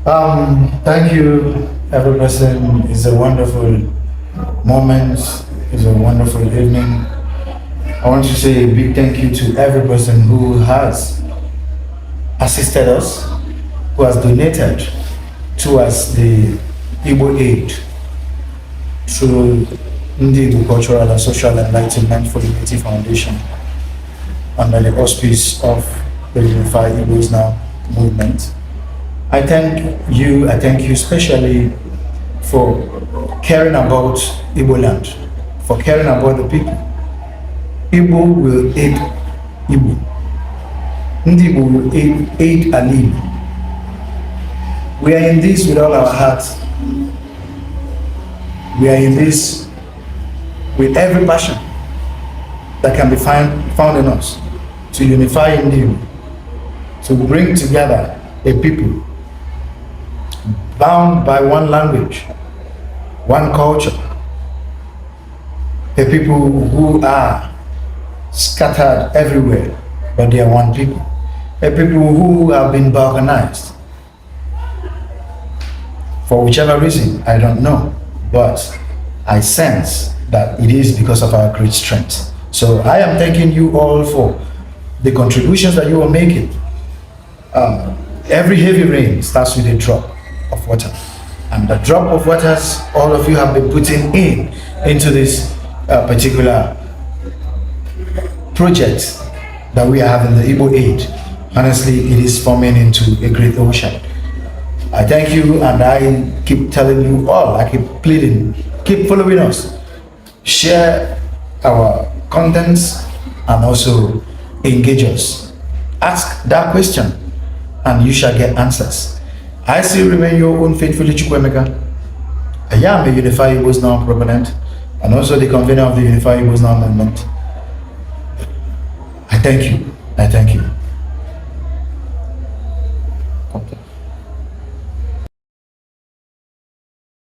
Thank you, every person. It's a wonderful moment. It's a wonderful evening. I want to say a big thank you to every person who has assisted us, who has donated towards the Igbo aid through Ndi IGBO Cultural and Social Enlightenment for Unity Foundation under the auspice of the Unified Igbos Now movement. I thank you especially for caring about Igbo land, for caring about the people. Igbo will aid Igbo. Ndi IGBO will aid Ali. We are in this with all our hearts. We are in this with every passion that can be found in us to unify Ndi IGBO, to bring together a people bound by one language, one culture, a people who are scattered everywhere, but they are one people, a people who have been balkanized. For whichever reason, I don't know, but I sense that it is because of our great strength. So I am thanking you all for the contributions that you are making. Every heavy rain starts with a drop of water, and the drop of waters all of you have been putting into this particular project that we are having, the Igbo Aid. Honestly, it is forming into a great ocean. I thank you, and I keep telling you all, I keep pleading, keep following us, share our contents, and also engage us. Ask that question and you shall get answers. I still remain your own faithfully Chukwemeka. I am a Unified Igbos Now proponent and also the convener of the Unified Igbos Now movement. I thank you.